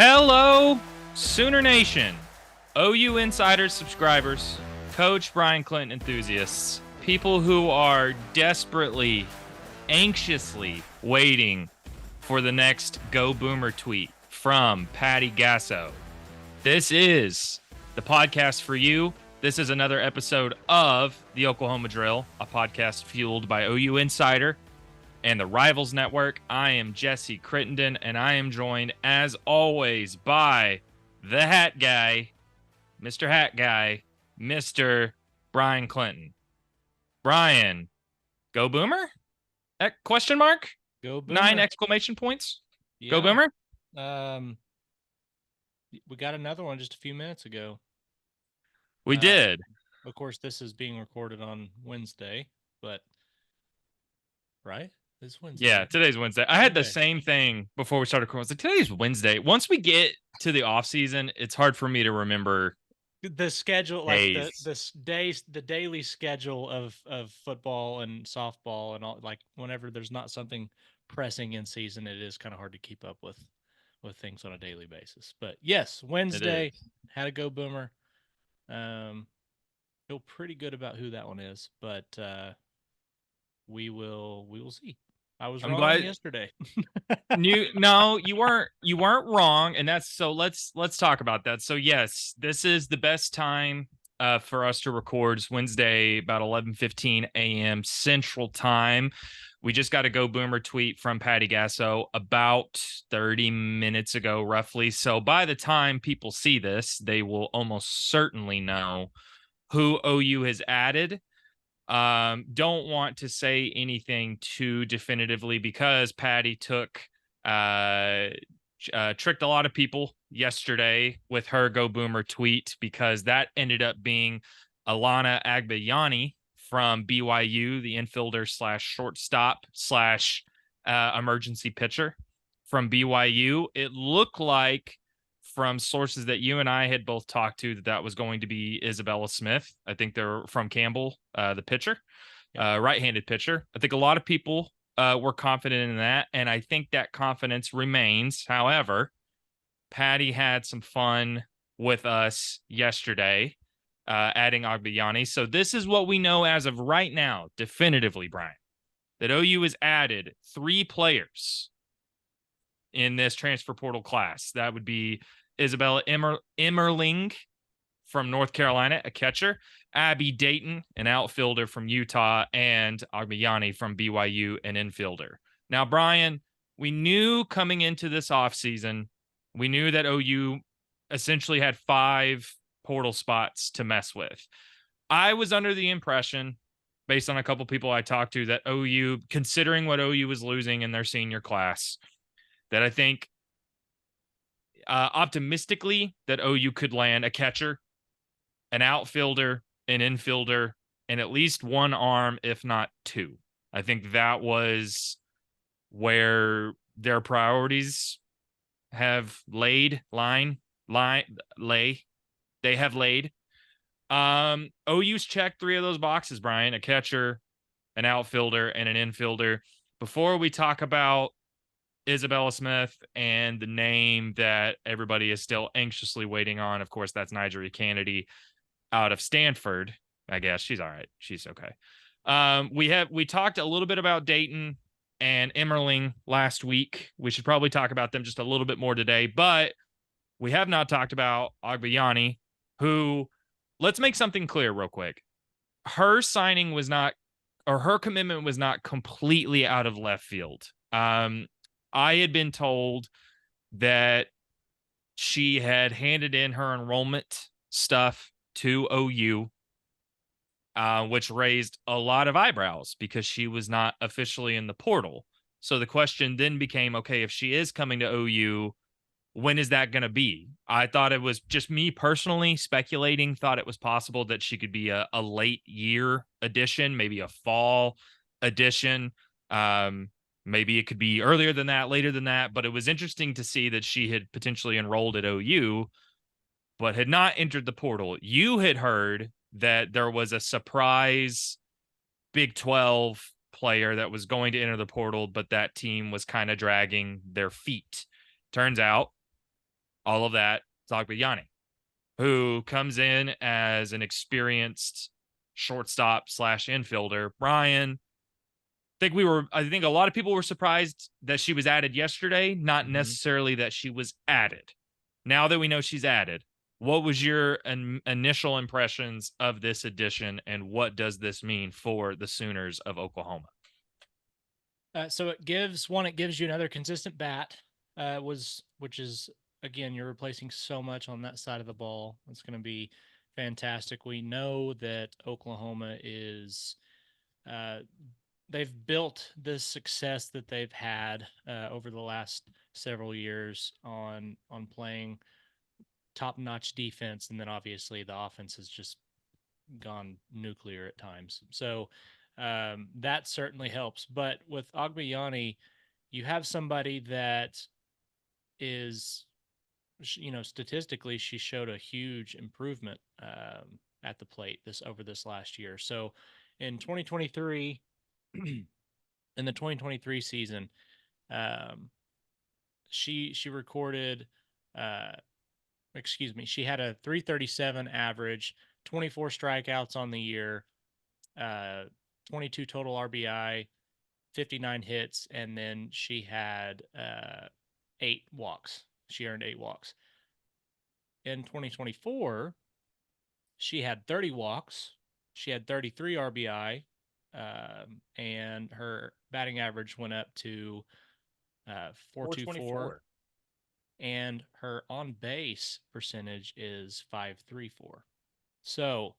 Hello, Sooner Nation, OU Insiders subscribers, Coach Brian Clinton enthusiasts, people who are desperately, anxiously waiting for the next Go Boomer tweet from Patty Gasso. This is the podcast for you. This is another episode of the Oklahoma Drill, a podcast fueled by OU Insider and the Rivals Network. I am Jesse Crittenden, and I am joined, as always, by the Hat Guy, Mr. Hat Guy, Mr. Brian Clinton. Brian, go Boomer? Question mark? Go Boomer. 9 exclamation points? Yeah. Go Boomer? We got another one just a few minutes ago. We did. Of course, this is being recorded on Wednesday, but right? It's Wednesday. Yeah, today's Wednesday. I had the same thing before we started recording. I was like, today's Wednesday. Once we get to the off season, it's hard for me to remember the schedule, days. like the daily schedule of football and softball and all. Like whenever there's not something pressing in season, it is kind of hard to keep up with things on a daily basis. But yes, Wednesday had a Go Boomer. Feel pretty good about who that one is, but we will see. I'm glad yesterday. No, you weren't wrong, and that's so. Let's talk about that. So yes, this is the best time for us to record. It's Wednesday, about 11:15 a.m. Central Time. We just got a Go Boomer tweet from Patty Gasso about 30 minutes ago, roughly. So by the time people see this, they will almost certainly know who OU has added. Don't want to say anything too definitively because Patty tricked a lot of people yesterday with her Go Boomer tweet, because that ended up being Alana Agbayani from BYU, the infielder / shortstop / emergency pitcher from BYU. It looked like, from sources that you and I had both talked to, that was going to be Isabella Smith. I think they're from Campbell, the pitcher, right-handed pitcher. I think a lot of people were confident in that, and I think that confidence remains. However, Patty had some fun with us yesterday, adding Agbayani. So this is what we know as of right now, definitively, Brian, that OU has added 3 players in this transfer portal class. That would be Isabella Emmerling from North Carolina, a catcher, Abby Dayton, an outfielder from Utah, and Agbayani from BYU, an infielder. Now, Brian, we knew coming into this offseason, we knew that OU essentially had 5 portal spots to mess with. I was under the impression, based on a couple people I talked to, that OU, considering what OU was losing in their senior class, that I think optimistically that OU could land a catcher, an outfielder, an infielder, and at least 1 arm, if not 2. I think that was where their priorities have laid. They have laid. OU's checked 3 of those boxes, Brian: a catcher, an outfielder, and an infielder. Before we talk about Isabella Smith and the name that everybody is still anxiously waiting on, of course, that's NiJaree Canady out of Stanford. I guess she's all right. She's okay. We talked a little bit about Dayton and Emmerling last week. We should probably talk about them just a little bit more today, but we have not talked about Agbayani, who, let's make something clear real quick. Her signing was not, or her commitment was not completely out of left field. I had been told that she had handed in her enrollment stuff to OU, which raised a lot of eyebrows because she was not officially in the portal. So the question then became, okay, if she is coming to OU, when is that going to be? I thought it was just me personally speculating, thought it was possible that she could be a late year addition, maybe a fall addition. Maybe it could be earlier than that, later than that, but it was interesting to see that she had potentially enrolled at OU, but had not entered the portal. You had heard that there was a surprise Big 12 player that was going to enter the portal, but that team was kind of dragging their feet. Turns out All of that, Zogbyani, who comes in as an experienced shortstop slash infielder. Brian, I think a lot of people were surprised that she was added yesterday, not Mm-hmm. necessarily that she was added. Now that we know she's added, what was your initial impressions of this addition, and what does this mean for the Sooners of Oklahoma? So it gives you another consistent bat. Which is, again, you're replacing so much on that side of the ball. It's going to be fantastic. We know that Oklahoma is uh, they've built this success that they've had over the last several years on playing top notch defense, and then obviously the offense has just gone nuclear at times. So that certainly helps. But with Agbayani, you have somebody that is, statistically, she showed a huge improvement at the plate this last year. So in 2023, in the 2023 season, um, she recorded, uh, excuse me, she had a 337 average, 24 strikeouts on the year, uh, 22 total RBI, 59 hits, and then she had 8 walks. She earned 8 walks. In 2024, she had 30 walks, she had 33 RBI, and her batting average went up to 424, 424. and her on base percentage is 534. So,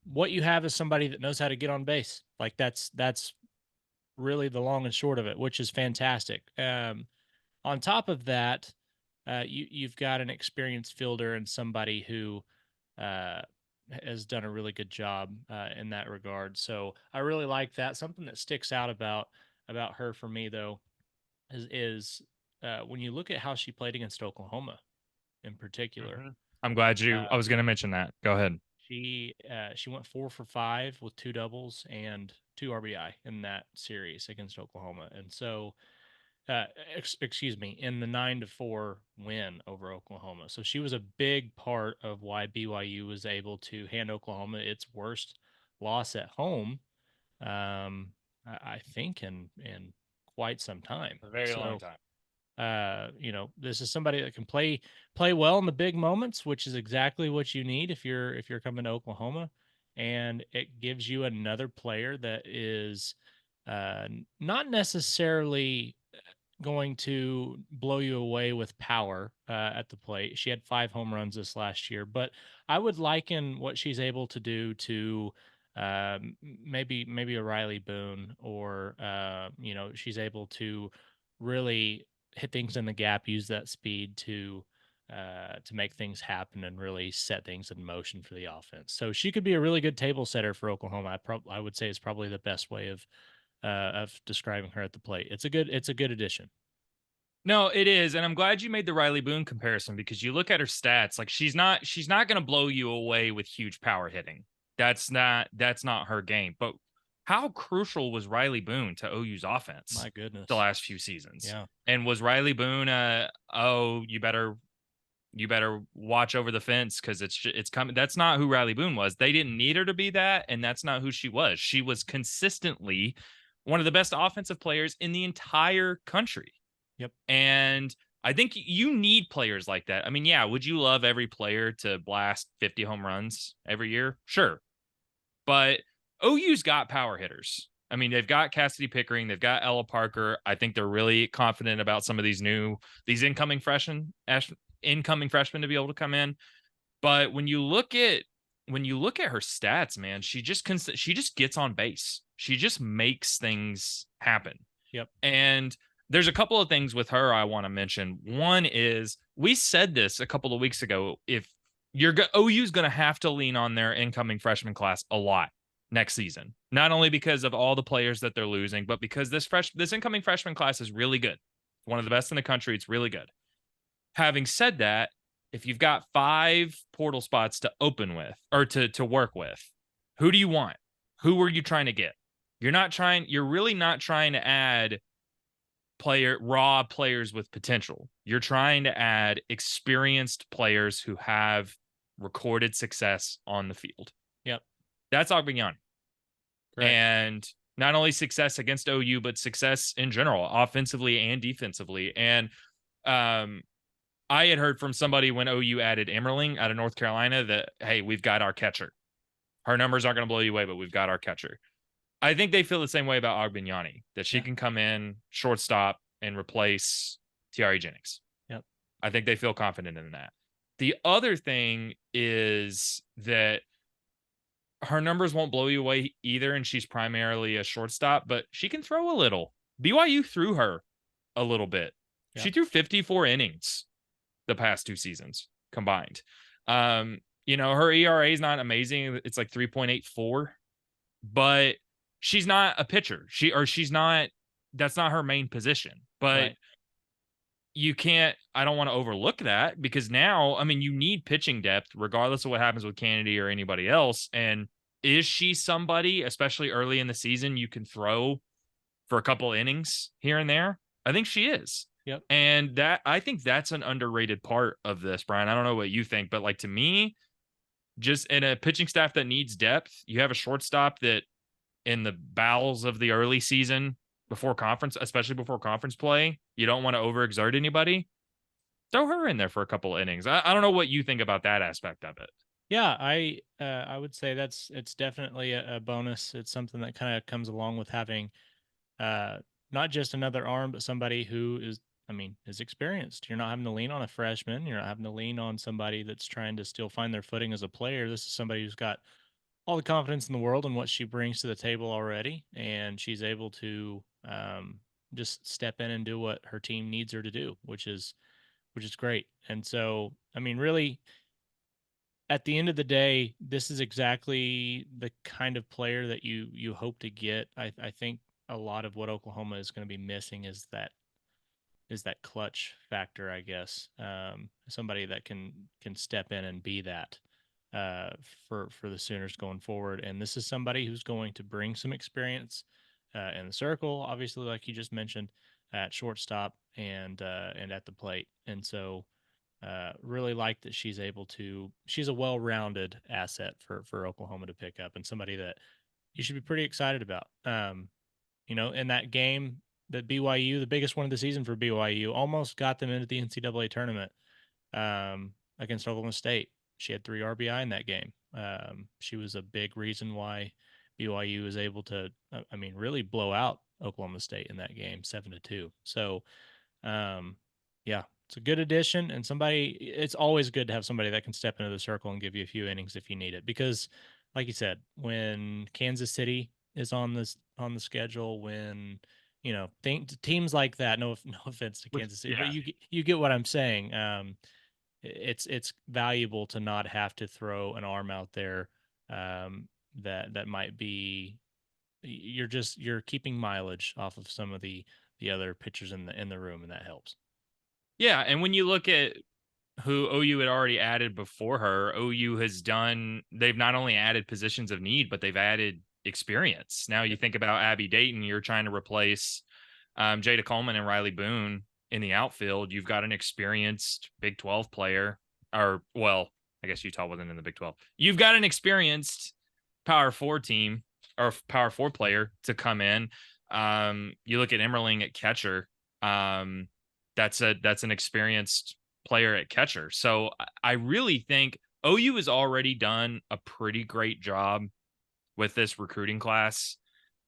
what you have is somebody that knows how to get on base. Like that's really the long and short of it, which is fantastic. On top of that, you've got an experienced fielder and somebody who uh, has done a really good job in that regard. So I really like that. Something that sticks out about her for me though is when you look at how she played against Oklahoma in particular. Mhm. I'm glad Uh, I was going to mention that. Go ahead. she went 4 for 5 with 2 doubles and 2 RBI in that series against Oklahoma, and so excuse me, in the 9-4 win over Oklahoma. So she was a big part of why BYU was able to hand Oklahoma its worst loss at home. I think in quite some time. A very long So time. this is somebody that can play well in the big moments, which is exactly what you need if you're coming to Oklahoma, and it gives you another player that is not necessarily going to blow you away with power at the plate. She had 5 home runs this last year, but I would liken what she's able to do to maybe a Riley Boone, or she's able to really hit things in the gap, use that speed to make things happen and really set things in motion for the offense. So she could be a really good table setter for Oklahoma. I would say it's probably the best way of describing her at the plate. It's a good addition. No, it is, and I'm glad you made the Riley Boone comparison because you look at her stats, like she's not going to blow you away with huge power hitting. That's not her game. But how crucial was Riley Boone to OU's offense My the goodness. last few seasons? Yeah. And was Riley Boone oh, you better watch over the fence because it's coming. That's not who Riley Boone was. They didn't need her to be that, and that's not who she was. She was consistently one of the best offensive players in the entire country. Yep. And I think you need players like that. I mean, yeah, would you love every player to blast 50 home runs every year? Sure. But OU's got power hitters. I mean, they've got Cassidy Pickering, they've got Ella Parker. I think they're really confident about some of these incoming freshmen to be able to come in. But when you look at her stats, man, she just gets on base. She just makes things happen. Yep. And there's a couple of things with her I want to mention. One is we said this a couple of weeks ago. If OU's going to have to lean on their incoming freshman class a lot next season, not only because of all the players that they're losing, but because this incoming freshman class is really good. One of the best in the country. It's really good. Having said that, if you've got 5 portal spots to open with or to work with, who do you want? Who are you trying to get? You're really not trying to add raw players with potential. You're trying to add experienced players who have recorded success on the field. Yep. That's Agbayani. Correct. And not only success against OU, but success in general, offensively and defensively. And I had heard from somebody when OU added Emmerling out of North Carolina that, hey, we've got our catcher. Her numbers aren't going to blow you away, but we've got our catcher. I think they feel the same way about Agbayani, that she can come in, shortstop, and replace Tiare Jennings. Yep. I think they feel confident in that. The other thing is that her numbers won't blow you away either, and she's primarily a shortstop, but she can throw a little. BYU threw her a little bit. Yep. She threw 54 innings the past 2 seasons combined. Her ERA is not amazing. It's like 3.84, but she's not a pitcher. That's not her main position. But right. I don't want to overlook that, because now, you need pitching depth regardless of what happens with Canady or anybody else. And is she somebody, especially early in the season, you can throw for a couple innings here and there? I think she is. Yep. And I think that's an underrated part of this, Brian. I don't know what you think, but like, to me, just in a pitching staff that needs depth, you have a shortstop that in the bowels of the early season, especially before conference play, you don't want to overexert anybody. Throw her in there for a couple innings. I don't know what you think about that aspect of it. Yeah, I would say it's definitely a bonus. It's something that kind of comes along with having not just another arm, but somebody who is experienced. You're not having to lean on a freshman. You're not having to lean on somebody that's trying to still find their footing as a player. This is somebody who's got all the confidence in the world in what she brings to the table already, and she's able to just step in and do what her team needs her to do, which is great. And so, really, at the end of the day, this is exactly the kind of player that you hope to get. I think a lot of what Oklahoma is going to be missing is that clutch factor, I guess. Somebody that can step in and be that for the Sooners going forward. And this is somebody who's going to bring some experience in the circle, obviously, like you just mentioned, at shortstop and at the plate. And so really like that she's a well-rounded asset for Oklahoma to pick up, and somebody that you should be pretty excited about. In that game that BYU, the biggest one of the season for BYU, almost got them into the NCAA tournament against Oklahoma State. She had 3 RBI in that game. She was a big reason why BYU was able to, really blow out Oklahoma State in that game, 7-2. So, yeah, it's a good addition, and it's always good to have somebody that can step into the circle and give you a few innings if you need it. Because, like you said, when Kansas City is on the schedule, when teams like that, no offense to Kansas City, but you get what I'm saying. It's valuable to not have to throw an arm out there that might be, you're keeping mileage off of some of the other pitchers in the room, and that helps. Yeah, and when you look at who OU had already added before her, they've not only added positions of need, but they've added experience. Now you think about Abby Dayton, you're trying to replace Jada Coleman and Riley Boone in the outfield. You've got an experienced Big 12 player, I guess Utah wasn't in the Big 12. You've got an experienced Power 4 team or Power 4 player to come in. You look at Emmerling at catcher. That's an experienced player at catcher. So I really think OU has already done a pretty great job with this recruiting class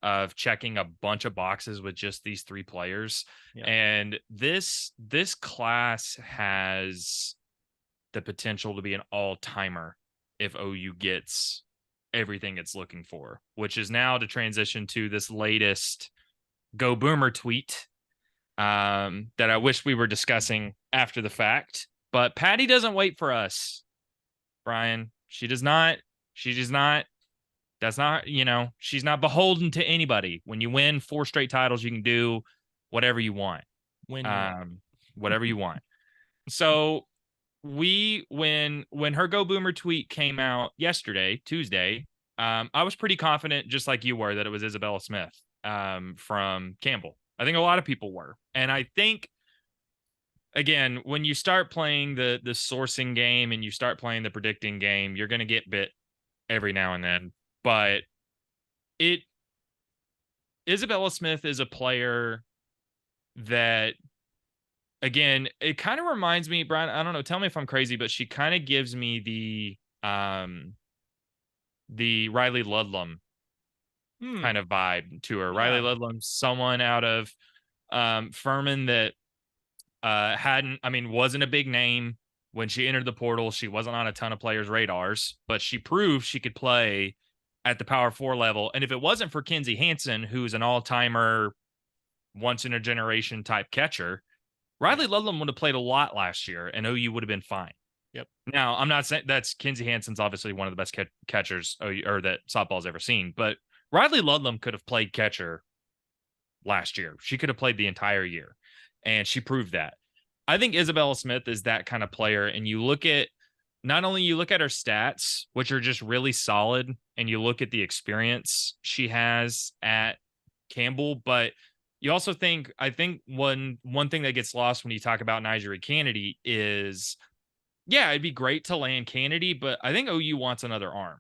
of checking a bunch of boxes with just these 3 players. Yeah. And this class has the potential to be an all-timer if OU gets everything it's looking for, which is now to transition to this latest Go Boomer tweet that I wish we were discussing after the fact. But Patty doesn't wait for us, Brian. She does not. That's not, she's not beholden to anybody. When you win 4 straight titles, you can do whatever you want. Whatever you want. So when her Go Boomer tweet came out yesterday, Tuesday, I was pretty confident, just like you were, that it was Isabella Smith from Campbell. I think a lot of people were. And I think again, when you start playing the sourcing game and you start playing the predicting game, you're going to get bit every now and then. But it Isabella Smith is a player that again, it kind of reminds me, Brian, I don't know, tell me if I'm crazy, but she kind of gives me the Riley Ludlam kind of vibe to her. Riley Yeah. Ludlam, someone out of Furman that hadn't, I mean, wasn't a big name when she entered the portal. She wasn't on a ton of players' radars, but she proved she could play at the power four level. And if it wasn't for Kinsey Hansen, who's an all timer, once in a generation type catcher, Riley Ludlam would have played a lot last year and OU would have been fine. Yep. Now, I'm not saying that's Kinsey Hansen's obviously one of the best catchers or that softball's ever seen, but Riley Ludlam could have played catcher last year. She could have played the entire year, and she proved that. I think Isabella Smith is that kind of player, and you look at not only you look at her stats, which are just really solid, and you look at the experience she has at Campbell, but you also think I think one thing that gets lost when you talk about NiJaree Canady is yeah, it'd be great to land Canady, but I think OU wants another arm.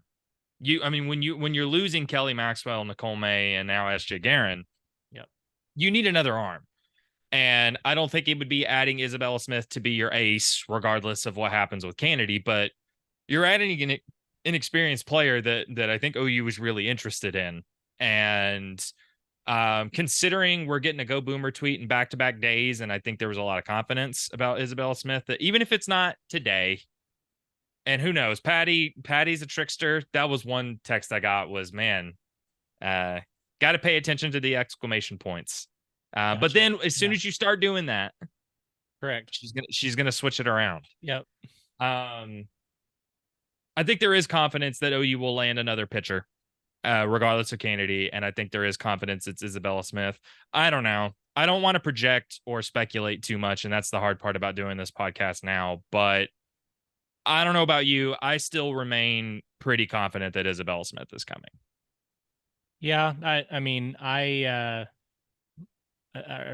I mean, when you're losing Kelly Maxwell, Nicole May, and now SJ Guerin, Yep. you need another arm. And I don't think it would be adding Isabella Smith to be your ace, regardless of what happens with Canady. But you're adding an inexperienced player that I think OU was really interested in. And considering we're getting a Go Boomer tweet in back to back days, and I think there was a lot of confidence about Isabella Smith that even if it's not today, and who knows, Patty's a trickster. That was one text I got was, man, got to pay attention to the exclamation points. But Gotcha. then as soon Yeah. as you start doing that, Correct. she's gonna switch it around. Yep. Um, I think there is confidence that OU will land another pitcher, regardless of Canady, and I think there is confidence it's Isabella Smith. I don't know. I don't want to project or speculate too much, and that's the hard part about doing this podcast now. But I don't know about you. I still remain pretty confident that Isabella Smith is coming. Yeah. I mean, I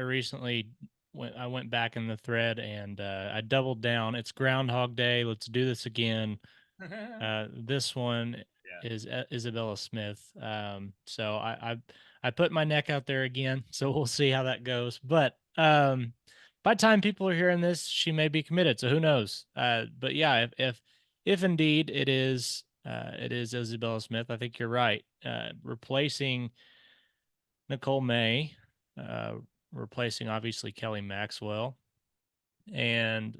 recently went back in the thread and I doubled down. It's Groundhog Day. Let's do this again. This one is Isabella Smith. So I put my neck out there again. So we'll see how that goes. But by the time people are hearing this, she may be committed. So who knows? But yeah, if indeed it is Isabella Smith, I think you're right. Replacing Nicole May, uh, replacing obviously Kelly Maxwell and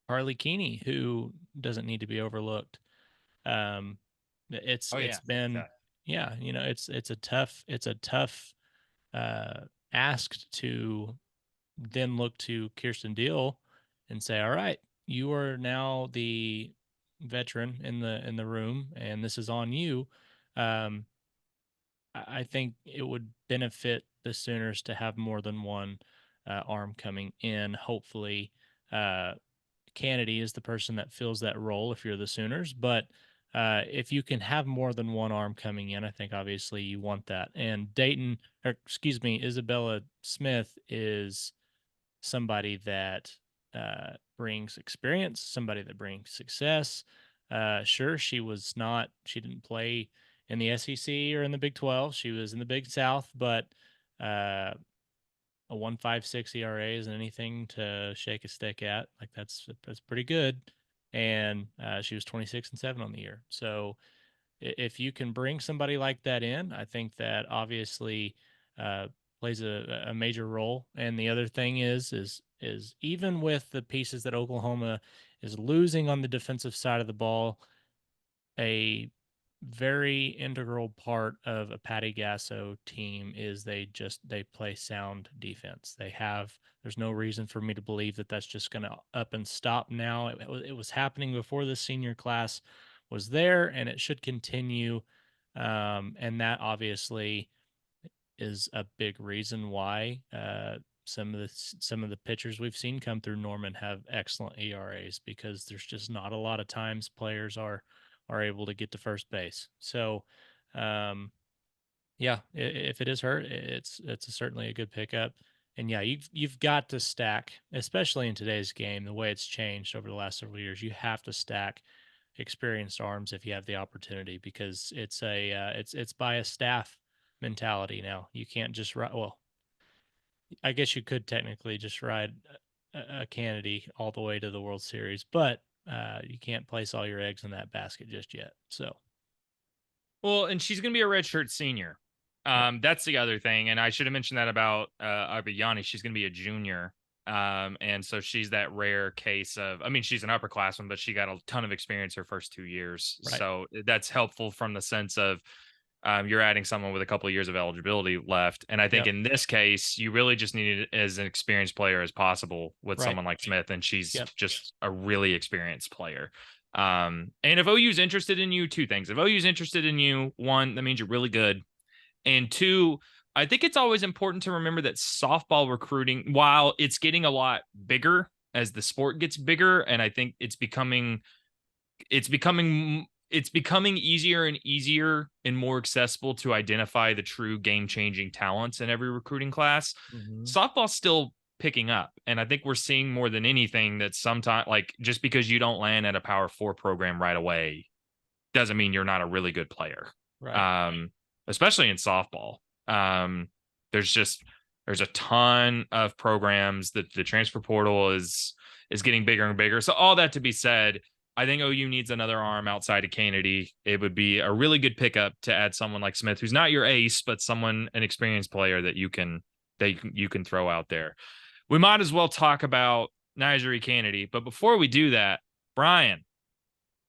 Harley Keeney, who doesn't need to be overlooked. It's been yeah, you know, it's a tough ask to then look to Kirsten Deal and say, all right, you are now the veteran in the room, and this is on you. Um, I think it would benefit the Sooners to have more than one arm coming in. Hopefully, Canady is the person that fills that role if you're the Sooners. But if you can have more than one arm coming in, I think obviously you want that. And Isabella Smith is somebody that brings experience, somebody that brings success. Sure, she didn't play in the SEC or in the Big 12. She was in the Big South, but a 1.56 ERA isn't anything to shake a stick at. Like that's pretty good. And she was 26-7 on the year. So if you can bring somebody like that in, I think that obviously plays a major role. And the other thing is even with the pieces that Oklahoma is losing on the defensive side of the ball, a very integral part of a Patty Gasso team is they play sound defense. There's no reason for me to believe that that's just going to up and stop now. It was happening before the senior class was there, and it should continue. And that obviously is a big reason why some of the pitchers we've seen come through Norman have excellent ERAs, because there's just not a lot of times players are able to get to first base. So Yeah, if it is her, it's certainly a good pickup. And yeah, you've got to stack, especially in today's game, the way it's changed over the last several years. You have to stack experienced arms if you have the opportunity, because it's by a staff mentality now. You can't just ride. Well, I guess you could technically just ride a Canady all the way to the World Series, but you can't place all your eggs in that basket just yet. So Well, and she's going to be a redshirt senior. right, That's the other thing, and I should have mentioned that about Abiyani. She's going to be a junior, and so she's that rare case of. I mean, she's an upperclassman, but she got a ton of experience her first 2 years, right, so that's helpful from the sense of you're adding someone with a couple of years of eligibility left. And I think yep, in this case, you really just need it as an experienced player as possible with right, someone like Smith, and she's yep, just a really experienced player. And if OU's interested in you, two things. If OU's interested in you, one, that means you're really good. And two, I think it's always important to remember that softball recruiting, while it's getting a lot bigger as the sport gets bigger, and I think it's becoming easier and easier and more accessible to identify the true game-changing talents in every recruiting class. hmm, Softball's still picking up, and I think we're seeing more than anything that sometimes, like, just because you don't land at a Power 4 program right away doesn't mean you're not a really good player. right. Um, Especially in softball. Um, there's just there's a ton of programs that the transfer portal is getting bigger and bigger. So all that to be said, I think OU needs another arm outside of Canady. It would be a really good pickup to add someone like Smith, who's not your ace, but an experienced player that you can throw out there. We might as well talk about NiJaree Canady, but before we do that, Brian,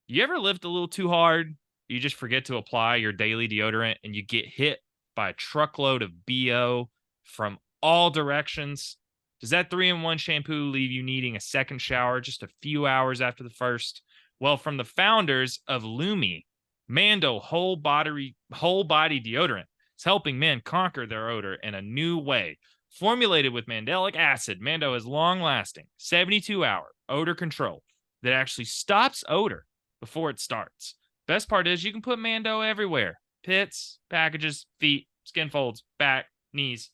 you ever lived a little too hard? You just forget to apply your daily deodorant and you get hit by a truckload of BO from all directions? Does that 3-in-1 shampoo leave you needing a second shower just a few hours after the first? Well, from the founders of Lumi, Mando whole body deodorant is helping men conquer their odor in a new way. Formulated with mandelic acid, Mando has long-lasting 72-hour odor control that actually stops odor before it starts. Best part is you can put Mando everywhere: pits, packages, feet, skin folds, back, knees,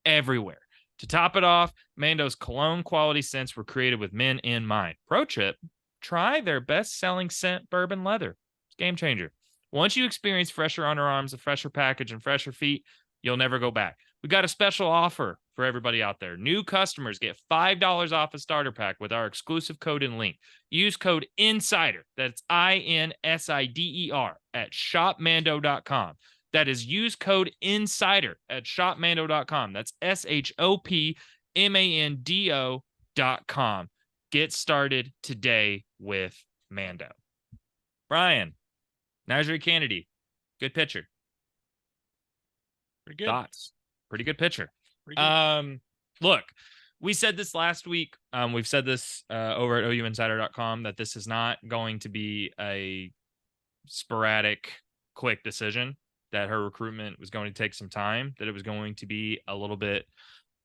everywhere. To top it off, Mando's cologne quality scents were created with men in mind. Pro tip: try their best selling scent, bourbon leather. It's a game changer. Once you experience fresher underarms, a fresher package, and fresher feet, you'll never go back. We got a special offer for everybody out there. New customers get $5 off a starter pack with our exclusive code and link. Use code INSIDER, that's INSIDER, at shopmando.com. That is, use code INSIDER at shopmando.com. That's SHOPMANDO.com. Get started today with Mando. Brian, NiJaree Canady, good pitcher. Pretty good, Thoughts? Pretty good pitcher. pretty good. Look, we said this last week. We've said this over at OUinsider.com that this is not going to be a sporadic, quick decision, that her recruitment was going to take some time, that it was going to be a little bit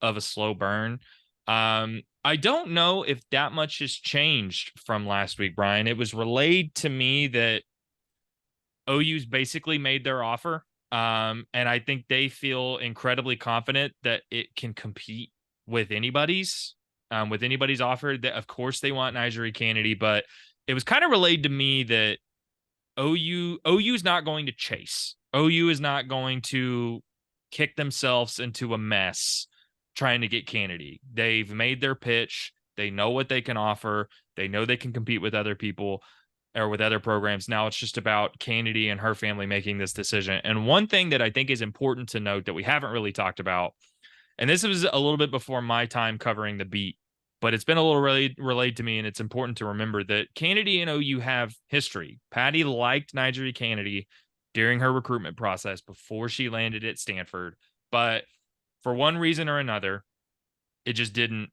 of a slow burn. I don't know if that much has changed from last week, Brian. It was relayed to me that OU's basically made their offer. And I think they feel incredibly confident that it can compete with anybody's offer. That, of course, they want NiJaree Canady, but it was kind of relayed to me that OU's not going to chase. OU is not going to kick themselves into a mess trying to get Canady. They've made their pitch. They know what they can offer. They know they can compete with other people or with other programs. Now it's just about Canady and her family making this decision. And one thing that I think is important to note that we haven't really talked about, and this was a little bit before my time covering the beat, but it's been a little relayed to me, and it's important to remember that Canady and OU have history. Patty liked NiJaree Canady during her recruitment process before she landed at Stanford, but for one reason or another, it just didn't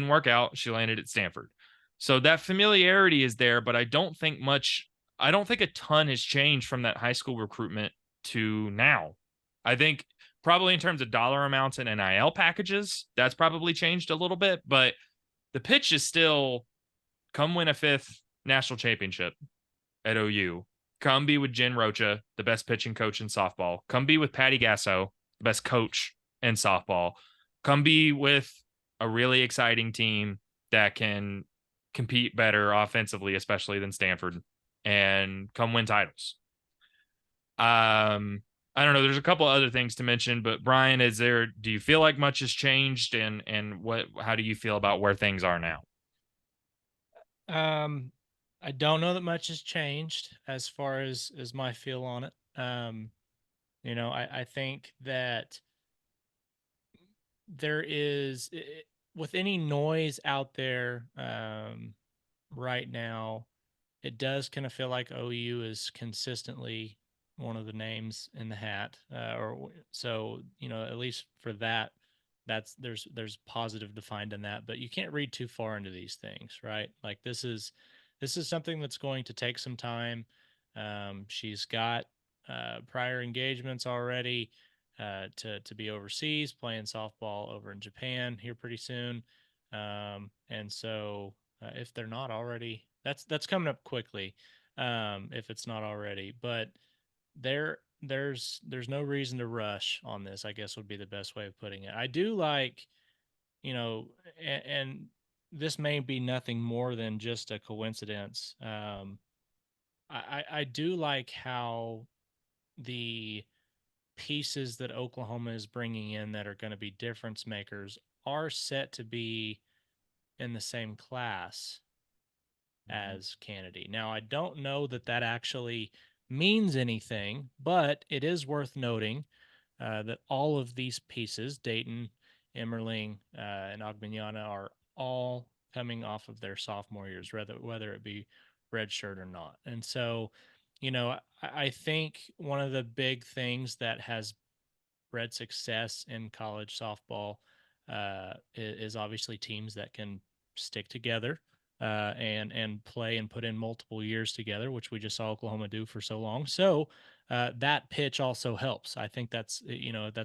work out. She landed at Stanford. So that familiarity is there, but I don't think a ton has changed from that high school recruitment to now. I think probably in terms of dollar amounts and NIL packages, that's probably changed a little bit, but the pitch is still come win a fifth national championship at OU come be with Jen Rocha, the best pitching coach in softball. Come be with Patty Gasso, the best coach in softball. Come be with a really exciting team that can compete better offensively, especially than Stanford, and come win titles. I don't know. There's a couple other things to mention, but Brian, do you feel like much has changed, and how do you feel about where things are now? Um, I don't know that much has changed as far as my feel on it. I think that there is with any noise out there right now, it does kind of feel like OU is consistently one of the names in the hat, so at least for that, there's positive defined in that, but you can't read too far into these things, right? Like this is something that's going to take some time. She's got prior engagements already to be overseas playing softball over in Japan here pretty soon, and so if they're not already, that's coming up quickly, if it's not already. But there's no reason to rush on this, I guess would be the best way of putting it. I do like, and this may be nothing more than just a coincidence. I do like how the pieces that Oklahoma is bringing in that are going to be difference makers are set to be in the same class as Canady. Now, I don't know that that actually means anything, but it is worth noting that all of these pieces, Dayton, Emmerling, and Ogbenyana, are all coming off of their sophomore years, whether it be redshirt or not. And so, I think one of the big things that has bred success in college softball is obviously teams that can stick together and play and put in multiple years together, which we just saw Oklahoma do for so long. So that pitch also helps. I think that's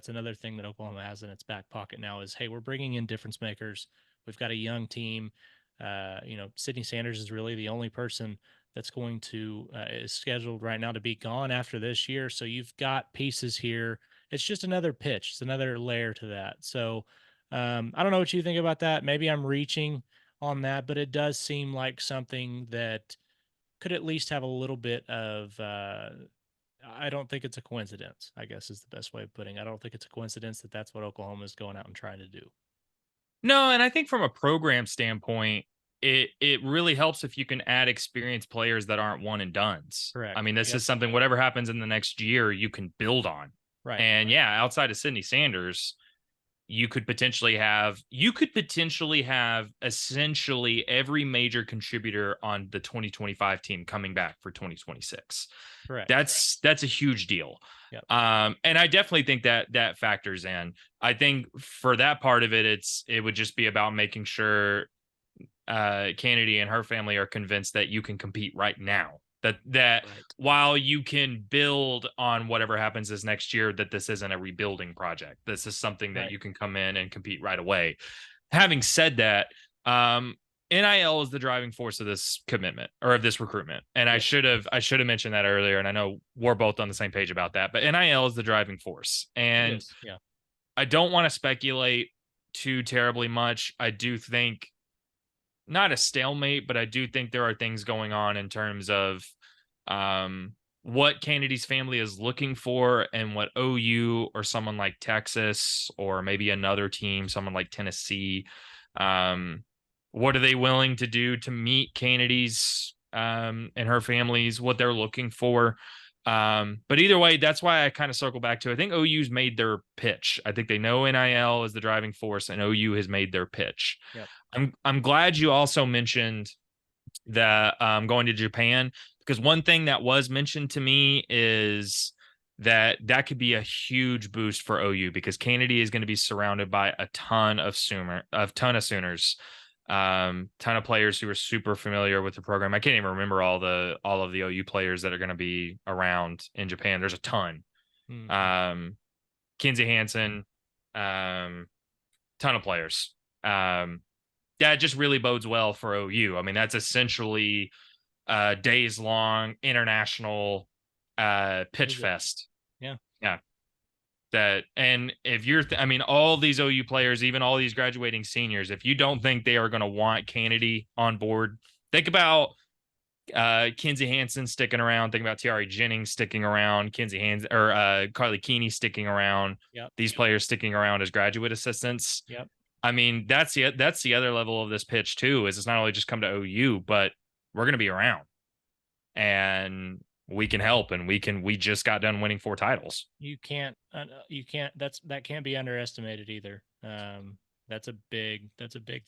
another thing that Oklahoma has in its back pocket now is, hey, we're bringing in difference makers. We've got a young team. Sydney Sanders is really the only person that's going to is scheduled right now to be gone after this year. So you've got pieces here. It's just another pitch. It's another layer to that. So I don't know what you think about that. Maybe I'm reaching on that, but it does seem like something that could at least have a little bit of. I don't think it's a coincidence, I guess is the best way of putting it. I don't think it's a coincidence that that's what Oklahoma is going out and trying to do. No, and I think from a program standpoint, it really helps if you can add experienced players that aren't one and dones. I Correct. mean, this Yep. is something, whatever happens in the next year, you can build on. Right. And yeah, outside of Sydney Sanders, you could potentially have essentially every major contributor on the 2025 team coming back for 2026. Correct. That's a huge deal. Yep. And I definitely think that factors in. I think for that part of it, it would just be about making sure Canady and her family are convinced that you can compete right now. That Right. while you can build on whatever happens this next year, that this isn't a rebuilding project. This is something that Right. you can come in and compete right away. Having said that, NIL is the driving force of this commitment or of this recruitment. And Yes. I should have mentioned that earlier. And I know we're both on the same page about that, but NIL is the driving force. It And is. Yeah. I don't want to speculate too terribly much. I do think not a stalemate, but I do think there are things going on in terms of what Cannady's family is looking for and what OU or someone like Texas or maybe another team, someone like Tennessee, um, what are they willing to do to meet Cannady's and her family's what they're looking for. But either way, that's why I kind of circle back to I think OU's made their pitch. I think they know NIL is the driving force, and OU has made their pitch. Yep. I'm glad you also mentioned that going to Japan, because one thing that was mentioned to me is that could be a huge boost for OU because Canady is going to be surrounded by a ton of Sooners, ton of players who are super familiar with the program. I can't even remember all of the OU players that are going to be around in Japan. There's a ton. Mm-hmm. Kinsey Hansen, ton of players. That just really bodes well for OU. I mean, that's essentially days long international pitch Visit. fest. Yeah. Yeah. That, and if you're I mean, all these OU players, even all these graduating seniors, if you don't think they are going to want Canady on board, think about Kinsey Hansen sticking around, think about Tiare Jennings sticking around, Kinsey Hansen or Carly Keeney sticking around, Yep. these players sticking around as graduate assistants. Yep. I mean, that's the other level of this pitch too, is it's not only just come to OU, but we're going to be around and we can help, and we just got done winning 4 titles. That can't be underestimated either. That's a big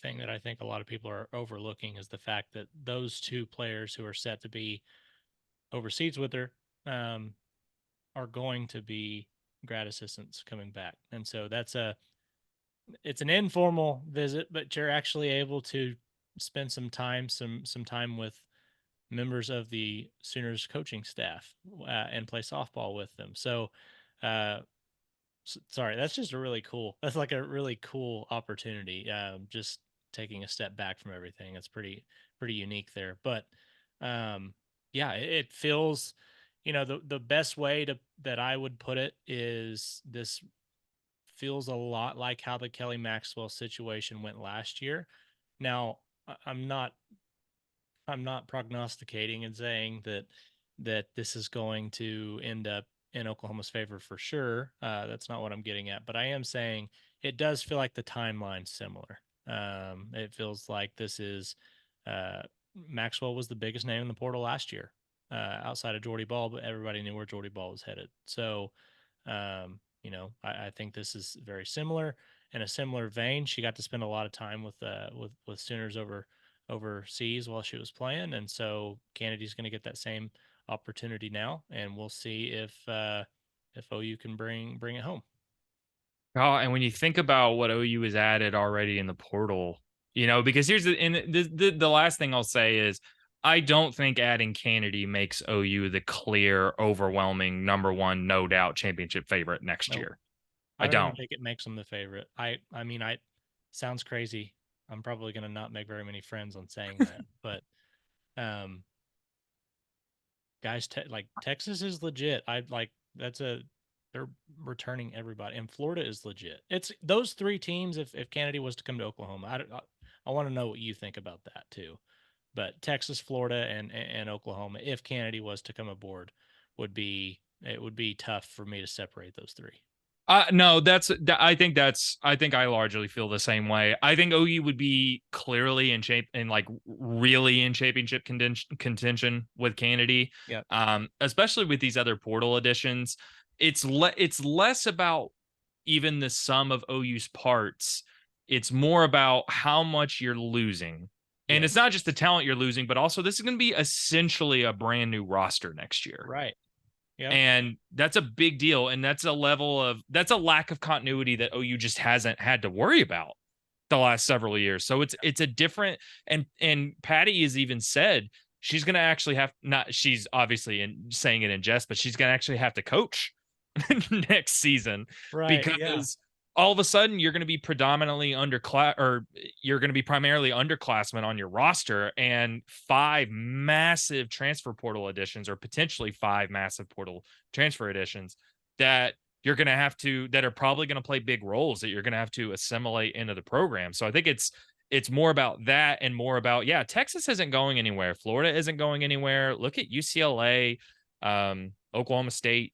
thing that I think a lot of people are overlooking, is the fact that those two players who are set to be overseas with her are going to be grad assistants coming back. And so it's an informal visit, but you're actually able to spend some time with members of the Sooners coaching staff and play softball with them. So, uh, sorry, that's just a really cool. That's like a really cool opportunity. Just taking a step back from everything. It's pretty unique there. But yeah, it feels, the best way to that I would put it is this feels a lot like how the Kelly Maxwell situation went last year. Now, I'm not prognosticating and saying that this is going to end up in Oklahoma's favor for sure. That's not what I'm getting at, but I am saying it does feel like the timeline's similar. It feels like this is uh, Maxwell was the biggest name in the portal last year, outside of Jordy Ball, but everybody knew where Jordy Ball was headed. So, I think this is very similar in a similar vein. She got to spend a lot of time with Sooners overseas while she was playing, and so Canady's going to get that same opportunity now, and we'll see if OU can bring it home. Oh, and when you think about what OU has added already in the portal, because here's the last thing I'll say is I don't think adding Canady makes OU the clear, overwhelming number one, no doubt championship favorite next Nope. year. I I don't even don't. think it makes them the favorite. I mean, I sounds crazy. I'm probably going to not make very many friends on saying that, but um guys, like Texas is legit. I like that's a they're returning everybody, and Florida is legit. It's those three teams. If Kennedy was to come to Oklahoma, I want to know what you think about that too. But Texas, Florida, and Oklahoma, if Kennedy was to come aboard, would be tough for me to separate those three. No, I think I largely feel the same way. I think OU would be clearly in shape and like really in championship contention with Canady. Yeah. Especially with these other portal additions. It's less about even the sum of OU's parts. It's more about how much you're losing. And it's Yes. not just the talent you're losing, but also this is going to be essentially a brand new roster next year. Right. Yep. And that's a big deal. And that's a lack of continuity that OU just hasn't had to worry about the last several years. So it's a different, and Patty has even said she's gonna actually have not she's obviously saying it in jest, but she's gonna actually have to coach next season Right. Yeah. because all of a sudden you're going to be predominantly underclass, or you're going to be primarily underclassmen on your roster, and 5 massive transfer portal additions, or potentially 5 massive portal transfer additions that you're going to have to that are probably going to play big roles that you're going to have to assimilate into the program. So I think it's more about that and more about, yeah, Texas isn't going anywhere, Florida isn't going anywhere. Look at UCLA, Oklahoma State.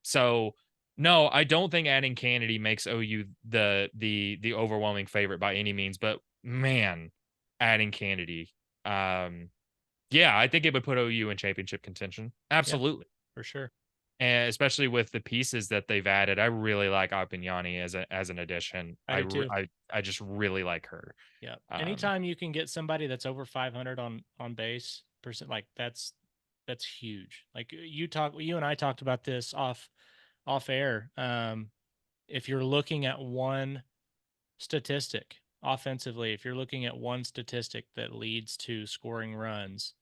So no, I don't think adding Canady makes OU the overwhelming favorite by any means, but man, adding Canady, yeah, I think it would put OU in championship contention. Yeah. Absolutely. For sure. And especially with the pieces that they've added. I really like Apignani as an addition. I do too. I just really like her. Yeah. Um, Anytime you can get somebody that's over 500 on base percent, like that's huge. Like you and I talked about this off air. If you're looking at one statistic offensively, if you're looking at one statistic that leads to scoring runs,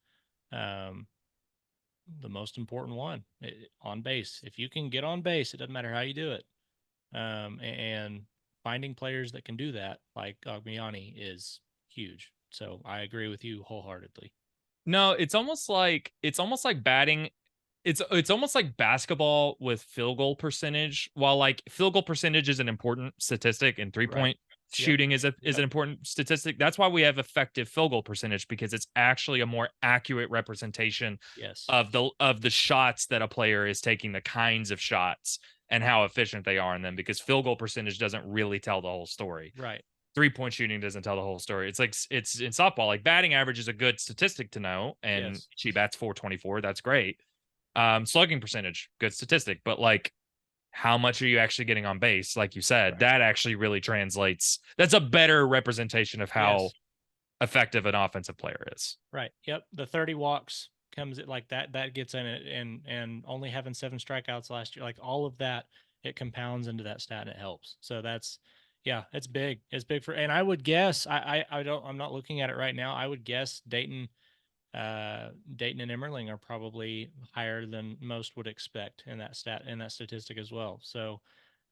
um, the most important one on base. If you can get on base, it doesn't matter how you do it. And finding players that can do that, like Agmiani, is huge. So I agree with you wholeheartedly. No, it's almost like batting. It's almost like basketball with field goal percentage. While like field goal percentage is an important statistic and three Right. point Yep. shooting is Yep. an important statistic. That's why we have effective field goal percentage, because it's actually a more accurate representation Yes. of the shots that a player is taking, the kinds of shots and how efficient they are in them, because field goal percentage doesn't really tell the whole story. Right. 3 point shooting doesn't tell the whole story. It's like it's in softball, like batting average is a good statistic to know, and Yes. she bats 424. That's great. Slugging percentage, good statistic, but like how much are you actually getting on base? Like you said, Right. that actually really translates. That's a better representation of how Yes. effective an offensive player is. Right. Yep. The 30 walks comes at like that. That gets in it, and only having 7 strikeouts last year, like all of that, it compounds into that stat and it helps. So that's, yeah, it's big. It's big for, and I would guess, I don't, I'm not looking at it right now. I would guess Dayton and Emmerling are probably higher than most would expect in that statistic as well. So,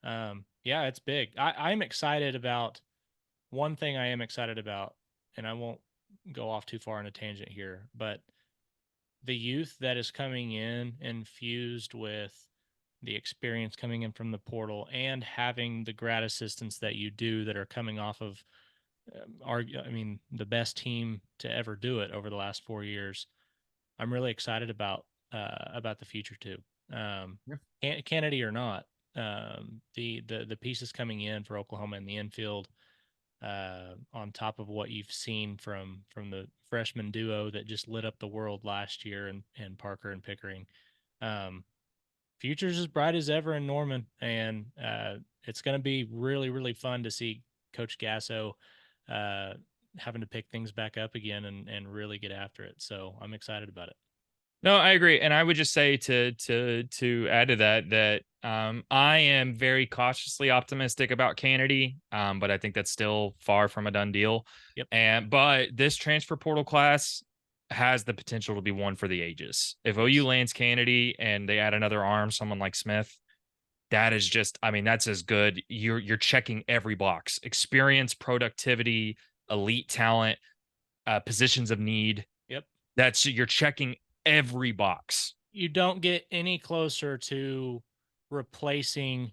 yeah, it's big. I'm excited about one thing. I am excited about, and I won't go off too far on a tangent here, but the youth that is coming in infused with the experience coming in from the portal and having the grad assistants that you do that are coming off of I mean, the best team to ever do it over the last 4 years. I'm really excited about the future too. Yeah. Canady or not, the pieces coming in for Oklahoma in the infield, on top of what you've seen from the freshman duo that just lit up the world last year, and Parker and Pickering. Um, Future's as bright as ever in Norman, and it's going to be really really fun to see Coach Gasso uh, having to pick things back up again and really get after it. So I'm excited about it. No, I agree, and I would just say to add to that that I am very cautiously optimistic about Canady, but I think that's still far from a done deal. Yep. And but this transfer portal class has the potential to be one for the ages. If OU Yes. lands Canady and they add another arm, someone like Smith, that is just, I mean, that's as good. You're checking every box: experience, productivity, elite talent, positions of need. Yep. That's you're checking every box. You don't get any closer to replacing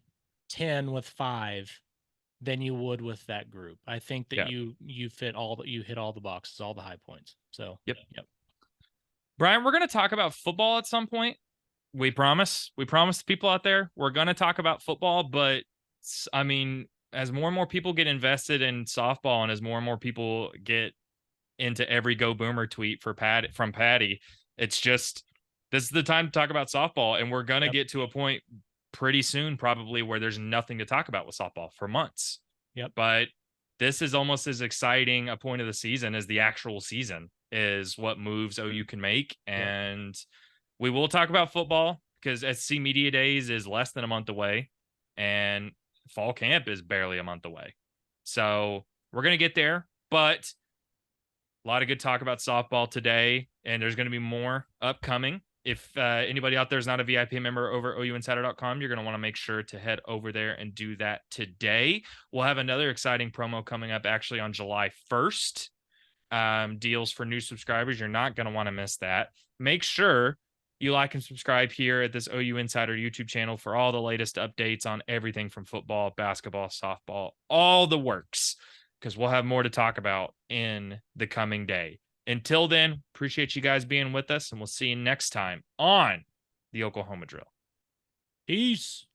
10 with 5 than you would with that group. I think that Yeah. you fit all that, you hit all the boxes, all the high points. So, Yep. yep. Brian, we're going to talk about football at some point. We promise. We promise the people out there we're going to talk about football, but I mean, as more and more people get invested in softball and as more and more people get into every Go Boomer tweet for Pat from Patty, it's just this is the time to talk about softball, and we're going to Yep. get to a point pretty soon probably where there's nothing to talk about with softball for months. Yep. But this is almost as exciting a point of the season as the actual season is what moves OU can make. Yep. And we will talk about football because SC Media Days is less than a month away and fall camp is barely a month away. So we're going to get there, but a lot of good talk about softball today, and there's going to be more upcoming. If anybody out there is not a VIP member over OUinsider.com, you're going to want to make sure to head over there and do that today. We'll have another exciting promo coming up actually on July 1st. Deals for new subscribers. You're not going to want to miss that. Make sure you like and subscribe here at this OU Insider YouTube channel for all the latest updates on everything from football, basketball, softball, all the works, because we'll have more to talk about in the coming day. Until then, appreciate you guys being with us, and we'll see you next time on the Oklahoma Drill. Peace.